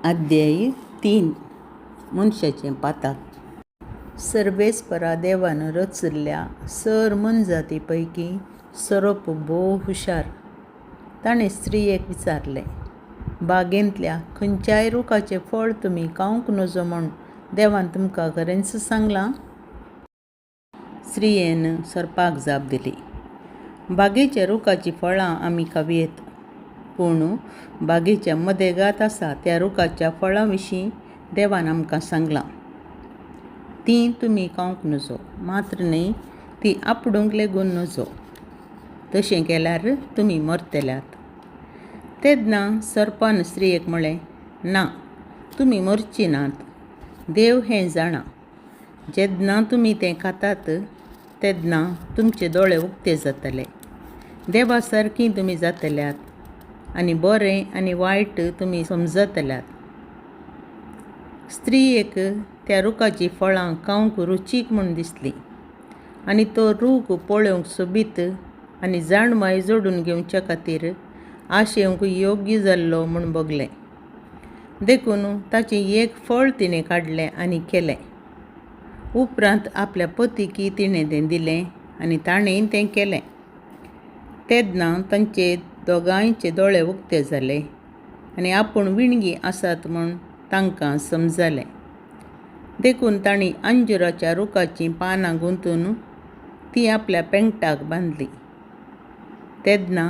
अध्याय 3 मनशाचें पाताक. सर्वेस्परा देवान रचल्ल्या सर मनजाती पैकी सरोप भोव हुशार. ताणें स्त्रियेक विचारलें, बागेंतल्या खंयच्याय रुखाचें फळ तुमी खावंक नजो म्हूण देवान तुमकां खरेंच सांगलां? स्त्रियेन सर्पाक जाप दिली, बागेच्या रुखाचीं फळां आमी खावयेत, पूण बागेच्या मदेगात आसा त्या रुखाच्या फळां विशीं देवान आमकां सांगलां. तीं तुमी खावंक नजो, मात्र न्हय ती आपणूक लेगून नजो, तशें केल्यार तुमी मरतल्यात. तेन्ना सर्पान स्त्रियेक म्हळें, ना, तुमी मरची नात. देव हें जाणा. जेन्ना तुमी तें खातात तेन्ना तुमचे दोळे उक्ते जातले. देवा सारकीं तुमी जातल्यात आनी बरें आनी वायट तुमी समजतल्यात. स्त्रियेक त्या रुखाचीं फळां खावंक रुचीक म्हूण दिसलीं आनी तो रूख पळोवंक सोबीत आनी जाणवाय जोडून घेवच्या खातीर आशेवंक योग्य जाल्लो म्हूण बगलें. देखून ताचें एक फळ तिणें काडलें आनी केलें. उपरांत आपल्या पतीक तिणें तें दिलें आनी ताणें तें केलें. तेन्ना तांचे दोगांयचे दोळे उक्ते जाले आनी आपूण विणगी आसात म्हूण तांकां समजलें. देखून तांणी अंजुराच्या रुखाचीं पानां गुंथून तीं आपल्या पेंगटाक बांदलीं. तेन्ना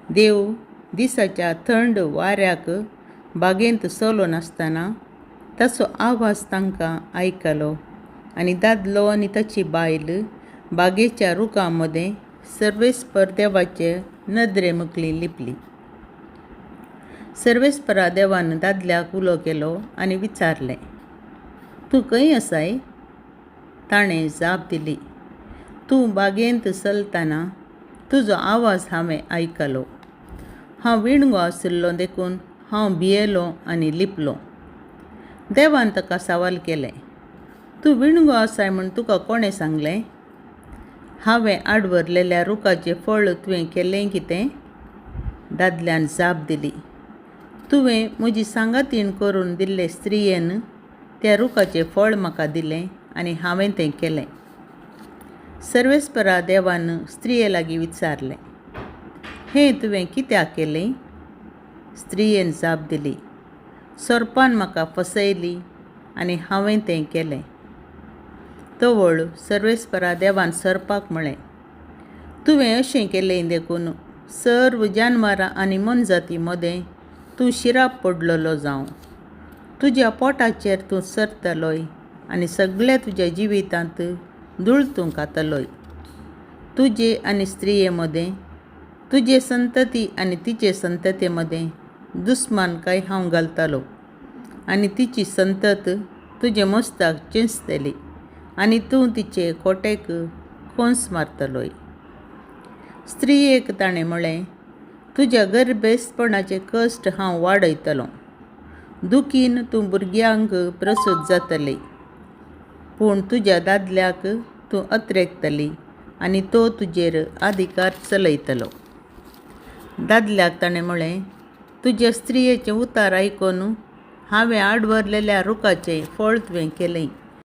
देव दिसाच्या थंड वाऱ्याक बागेंत चलो नासतना ताचो आवाज तांकां आयकलो आनी दादलो आनी ताची बायल बागेच्या रुखां मदें सर्वेस्पर देवाचे नदरे मुखली लिपली. सर्वेस्परा देवान दादल्याक उलो केलो आनी विचारलें, तूं खंय आसाय? ताणें जाप दिली, तूं बागेंत चलतना तुजो आवाज हांवें आयकलो. हांव विणगो आशिल्लो देखून हांव भियेलो आनी लिपलो. देवान ताका सवाल केलें, तूं विणगो आसाय म्हूण तुका कोणें सांगलें? हांवें आडवरलेल्या रुखाचें फळ तुवें केलें कितें? दादल्यान जाप दिली, तुवें म्हजी सांगातीण करून दिल्ले स्त्रियेन त्या रुखाचें फळ म्हाका दिलें आनी हांवें तें केलें. सर्वेस्परा देवान स्त्रिये लागीं विचारलें, हें तुवें कित्याक केलें? स्त्रियेन जाप दिली, सर्पान म्हाका फसयली आनी हांवें तें केलें. तवळ सर्वेस्परा देवान सर्पाक म्हळें, तुवें अशें केलें देखून सर्व जानवरां आनी मनजाती मदें तूं शिराप पडलोलो जावं. तुज्या पोटाचेर तूं चरतलोय आनी सगळ्या तुज्या जिवितांत धूळ तूं खातलोय. तुजे आनी स्त्रिये मदें, तुजे संतती आनी तिचे संतते मदें दुस्मानकाय हांव घालतलो आनी तिची संतत तुजे मस्ताक चिंचतली आनी तूं तिचे खोटेक खोंस मारतलोय. स्त्रियेक ताणें म्हळें, तुज्या गर्भेस्तपणाचे कश्ट हांव वाडयतलों. दुखीन तूं भुरग्यांक प्रसूत जातली, पूण तुज्या दादल्याक तूं अत्रेकतली आनी तो तुजेर अधिकार चलयतलो. दादल्याक ताणें म्हळें, तुज्या स्त्रियेचें उतार आयकून हांवें आडवरलेल्या रुखाचें फळ तुवें केलें,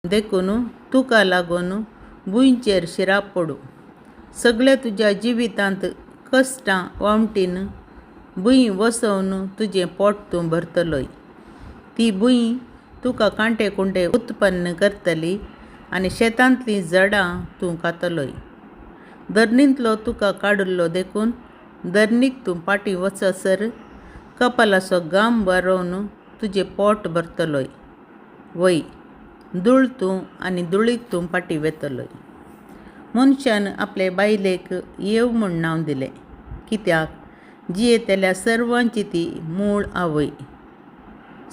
देखून तुका लागून भुंयचेर शिराप पडूं. सगळ्या तुज्या जिवितांत कश्टां वामटीन भुंय वसोवन तुजें पोट तूं भरतलोय. ती भुंय तुका कांटे कुंटे उत्पन्न करतली आनी शेतांतलीं झाडां तूं खातलोय. धरणींतलो तुका काडिल्लो देखून धरणीक तूं पाटी वचसर कपालाचो घाम वारोवन तुजें पोट भरतलोय. वय, धूळ तूं आनी धुळीक तूं पाटी वेतलोय. मनशान आपले बायलेक येव म्हूण नांव दिलें, कित्याक जियेतल्या सर्वांची ती मूळ आवय.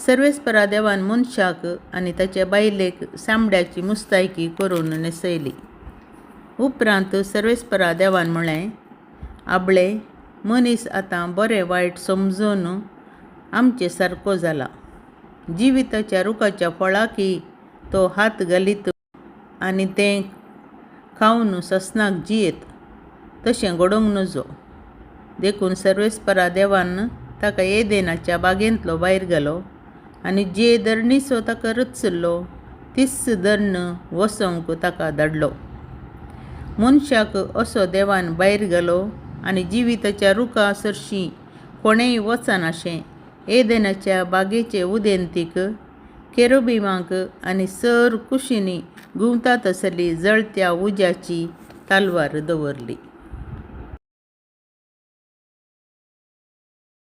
सर्वेस्परा देवान मनशाक आनी ताचे बायलेक चामड्याची मुस्तायकी करून न्हेसयली. उपरांत सर्वेस्परा देवान म्हळें, आबळे, मनीस आतां बरें वायट समजून आमचे सारको जाला. जिविताच्या रुखाच्या फळाकी तो हात घालीत आनी तें खावन ससनाक जियेत, तशें घडोवंक नजो. देखून सर्वेस्परा देवान ताका एदेनाच्या बागेंतलो भायर घालो आनी जे धरणीचो ताका रचल्लो तीच धर्ण वसोंक ताका धाडलो. मनशाक असो देवान भायर घालो आनी जिविताच्या रुखा सरशीं कोणेय वचनाशें एदेनाच्या बागेचे उदेंतीक केरुबिमांक आनी सर कुशींनी घुंवता तसली जळत्या उज्याची तालवार दवरली.